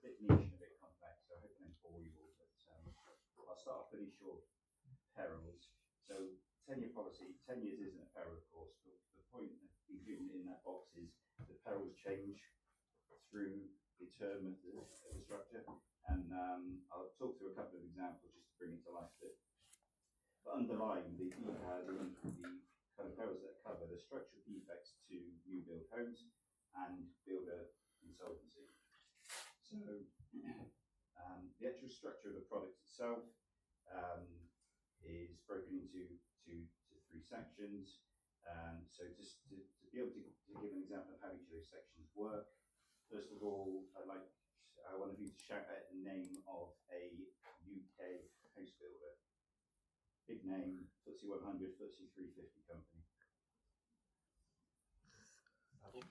bit niche and a bit complex, so I hope I don't bore you all, but I'll start off pretty short. Perils. So 10-year policy, 10 years isn't a peril, of course, but the point of including it in that box is the perils change through the term of the structure, and I'll talk through a couple of examples just to bring it to life a bit. But underlying the kind of perils that cover the structural defects to new build homes and builder insolvency. So the actual structure of the product itself is broken into three sections. So just to be able to give an example of how each of those sections work, first of all, I want you to shout out the name of a UK house builder. Big name, FTSE 100, FTSE 350 company. Nope.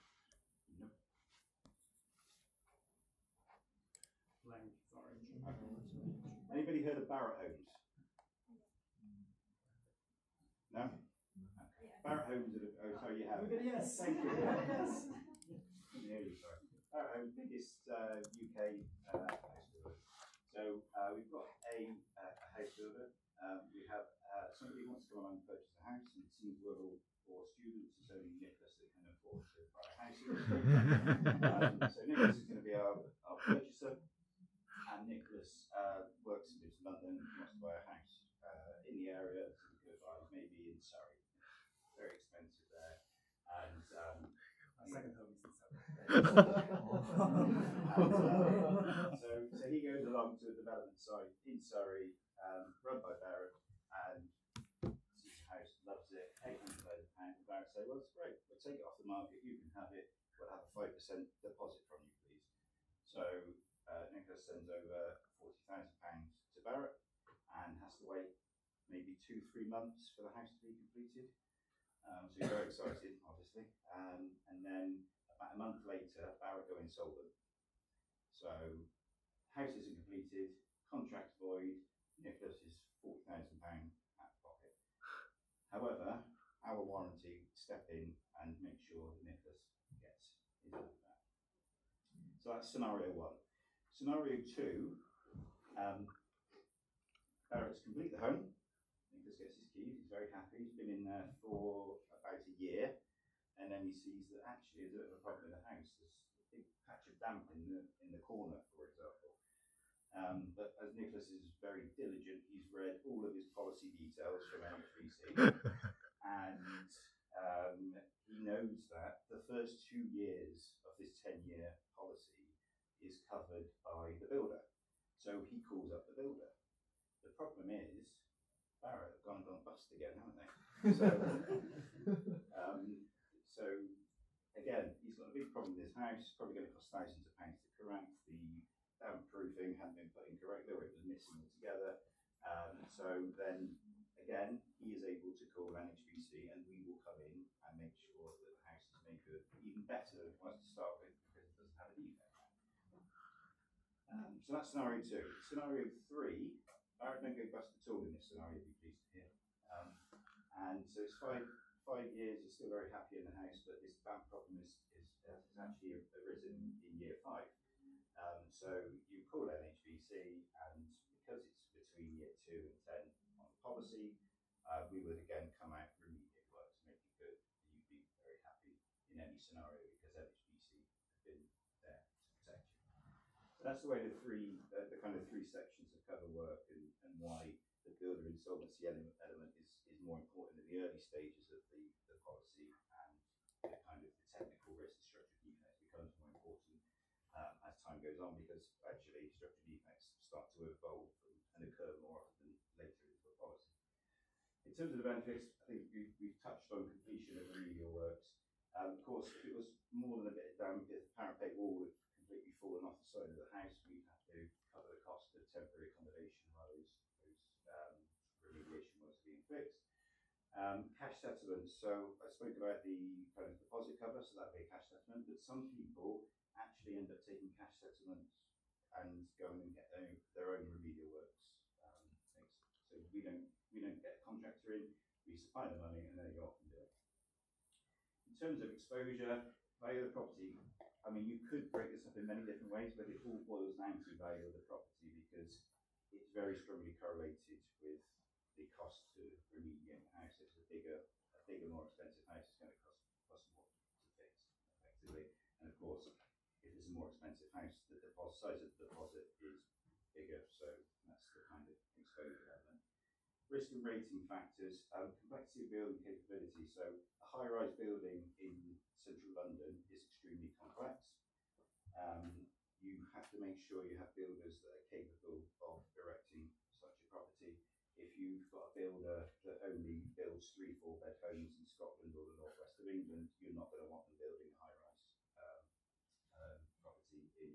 Blank, orange. Anybody heard of Barratt Homes? No? Okay. Barratt Homes, oh, sorry, you have. Yes. Thank you. Yes. Yeah, sorry. Barratt Homes, biggest UK house builder. So we've got a house builder. We have somebody who wants to come along and purchase a house, and it seems we're all for students. It's only Nicholas that can afford to buy a house. So Nicholas is going to be our purchaser, and Nicholas works and lives in London and wants to buy a house in the area. So we could advise maybe in Surrey. Very expensive there, and My second home is in Surrey. So he goes along to a development site in Surrey, run by Barratt, and sees the house, loves it, £800,000. Barratt say, well, it's great, we'll take it off the market, you can have it, we'll have a 5% deposit from you, please. So Nicholas sends over £40,000 to Barratt and has to wait maybe 2-3 months for the house to be completed. So he's very excited, obviously. And then about a month later, Barratt go insolvent. So house isn't completed, contract void, Nicholas is £40,000 out of pocket. However, our warranty step in and make sure that Nicholas gets his money back. So that's scenario one. Scenario two, Barratt's complete the home. Nicholas gets his keys, he's very happy, he's been in there for about a year, and then he sees that actually there's a bit of a problem in the house. There's a big patch of damp in the corner, for example. But as Nicholas is very diligent, he's read all of his policy details from NHBC, and he knows that the first 2 years of this 10-year policy is covered by the builder. So he calls up the builder. The problem is, Barratt have gone bust again, haven't they? So again, he's got a big problem with his house, probably going to cost thousands of pounds to correct. The damp proofing hadn't been put in correctly, or it was missing altogether. So then again, he is able to call NHBC and we will come in and make sure that the house is made good, even better than it was to start with, because it doesn't have a defect. So that's scenario two. Scenario three, Barratt don't go bust at all in this scenario, you'd be pleased to hear. And so it's five years, he's still very happy in the house, but this damp problem has actually arisen in year 5. So you call NHBC, and because it's between year 2 and 10 on the policy, we would again come out remediate works, make it good, and you'd be very happy in any scenario because NHBC have been there to protect you. So that's the way the kind of three sections of cover work, and why the builder insolvency element is more important in the early stages of the policy, and the kind of the technical risk, the structural defects becomes more important as time goes on, because actually structural defects start to evolve and occur more often later into a policy. In terms of the benefits, I think we've touched on completion of remedial works. Of course, if it was more than a bit of damp, if the parapet wall had completely fallen off the side of the house, we'd have to cover the cost of temporary accommodation while those remediation works are being fixed. Cash settlements. So I spoke about the kind of deposit cover, so that'd be a cash settlement. But some people actually end up taking cash settlements and going and get their own remedial works fixed. So we don't get a contractor in. We supply the money and they go off and do it. In terms of exposure, value of the property I mean, you could break this up in many different ways, but it all boils down to value of the property because it's very strongly correlated with the cost to remediate the house. If it's a bigger, more expensive house, it's going to cost more to fix, effectively. And of course, if it's a more expensive house, the deposit size of the deposit is bigger, so that's the kind of exposure element. Risk and rating factors, complexity of building capability. So a high-rise building in central London is extremely complex. You have to make sure you have builders that are capable of erecting such a property. If you've got a builder that only builds 3-4 bed homes in Scotland or the northwest of England, you're not going to want them building a high-rise property in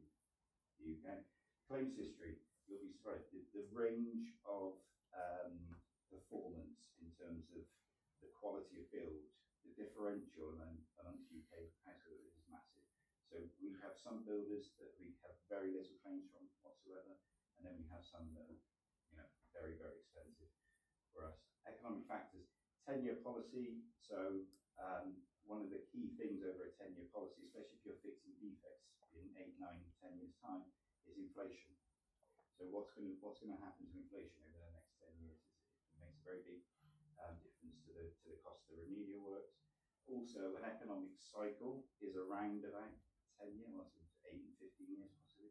the UK. Claims history, you'll be surprised. The range of performance in terms of the quality of build, the differential amongst UK house builders is massive. So we have some builders that we have very little claims from whatsoever, and then we have some that are, very, very expensive for us. Economic factors, 10-year policy. So one of the key things over a 10-year policy, especially if you're fixing defects in 8, 9, 10 years' time, is inflation. So what's going to happen to inflation over the next 10 years? It makes a very big difference to the cost of remedial works. Also, an economic cycle is around about 10 years, well, 8 and 15 years possibly.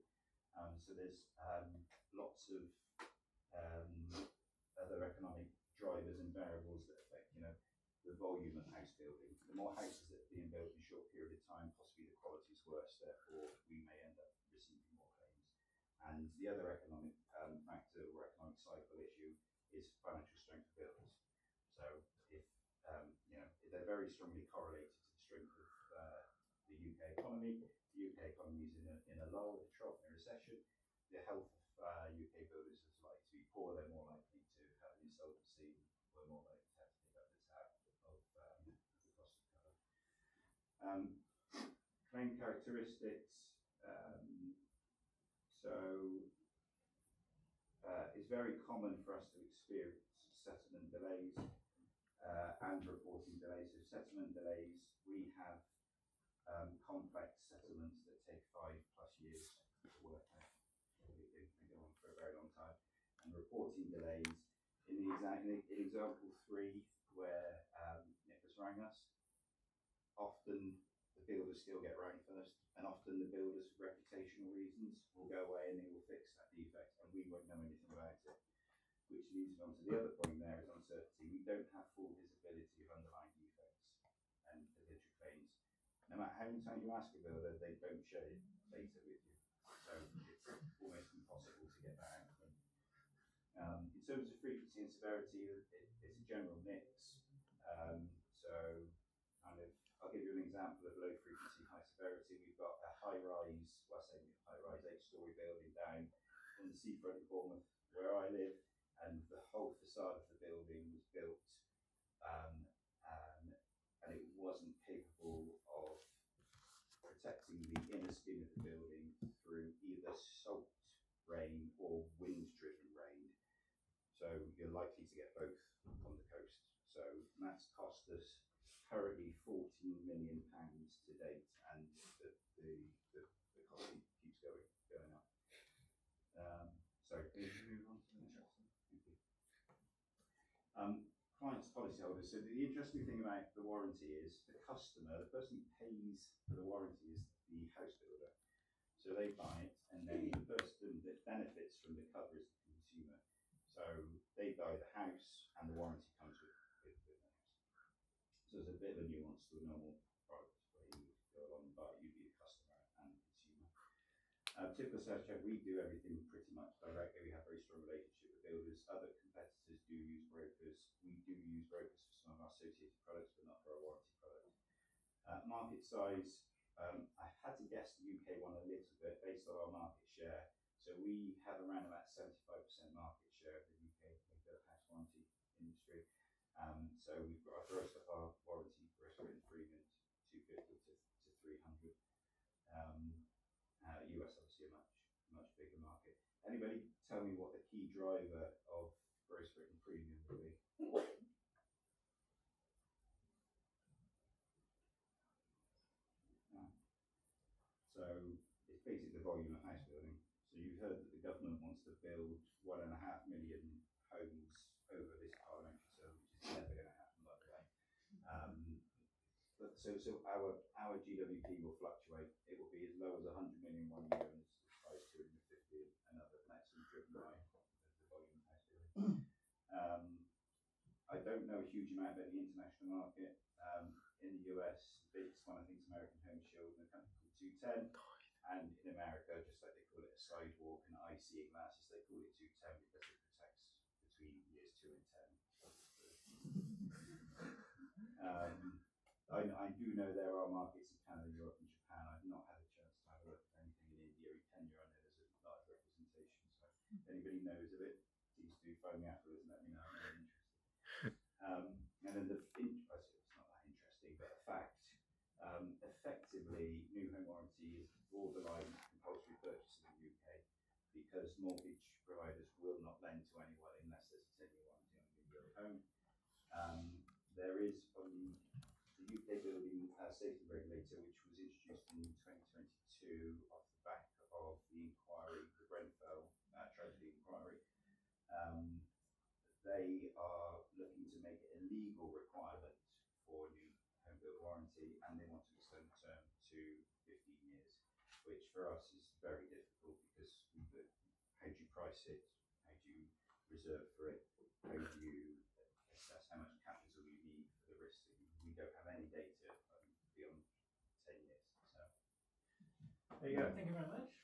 So there's lots of other economic drivers and variables that affect, the volume of house building. The more houses that are being built in a short period of time, possibly the quality is worse. Therefore, we may end up receiving more claims. And the other economic factor or economic cycle issue is financial strength of builders. So if they're very strongly correlated to the strength of the UK economy. The UK economy is in a lull, a trough, in a recession. The health of UK builders is likely to be poor. They're more likely to have an insolvency. We're more likely to have to pick up the tab of the cost of cover. Claim characteristics. It's very common for us to experience settlement delays and reporting delays. So settlement delays, we have complex settlements that take 5+ years to work out. They go on for a very long time. And reporting delays, in example 3, where Nicholas rang us, often the builders still get rang first, and often the builders, for reputational reasons, will go away and they will fix that defect, and we won't know anything about it. Which leads on to the other point there is uncertainty. We don't have full visibility of underlying defects and individual claims. No matter how many times you ask a builder, they don't share data with you. So it's almost impossible to get that out of them. In terms of frequency and severity, it's a general mix. I'll give you an example of low frequency, high severity. We've got a high-rise, high-rise 8-storey building down on the seafront of Bournemouth, where I live, and the whole facade of the building was built and it wasn't capable of protecting the inner skin of the building through either salt rain or wind-driven rain. So you're likely to get both on the coast. So that's cost us currently £14 million to date, and the cost keeps going up. Can you move on to the next one? Thank you. Clients, policyholders. So the interesting thing about the warranty is the customer, the person who pays for the warranty is the house builder. So they buy it, and then the person that benefits from the cover is the consumer. So they buy the house, and the warranty comes with the house. So there's a bit of a nuance to a normal product where you go along and buy it, you'd be the customer and the consumer. Typical sales check, we do everything pretty much directly. We have a very strong relationship with builders. Other competitors do use brokers. We do use brokers for some of our associated products, but not for our warranty products. Market size, I had to guess the UK one a little bit based on our market share. So we have around about 75% market share of the UK house warranty industry. So we've got our gross warranty gross written premium 250 to 300. US obviously a much bigger market. Anybody tell me what the key driver of gross written premium will be? build 1.5 million homes over this parliamentary term, which is never going to happen, by the way. But so our GWP will fluctuate. It will be as low as 100 million one year and as high as 250 another, and that's driven by the volume of house building. I don't know a huge amount about the international market. In the US, the biggest one I think is American Home Shield and a company called 210. And in America, just like they call it a sidewalk and IC glasses, they call it 210 because it protects between years 2 and 10. I do know there are markets in Canada, Europe, and Japan. I've not had a chance to have a look at anything in India or Kenya. I know there's a lot of representation. So if anybody knows of it, please do phone me afterwards and let me know. I'm very interested. And then I said it's not that interesting, but a fact. Effectively, new home warranty is borderline compulsory purchase in the UK because mortgage providers will not lend to anyone unless there's a 10-year warranty on the home. There is on the UK Building Safety Regulator, which was introduced in 2022 off the back of the inquiry, the Grenfell tragedy inquiry. They are looking to make it a legal requirement for new home build warranty, and they want to extend the term to 15 years, which for us is very difficult because how do you price it? How do you reserve for it? How do you assess how much capital you need for the risk? We don't have any data beyond 10 years. So There you go. Thank you very much.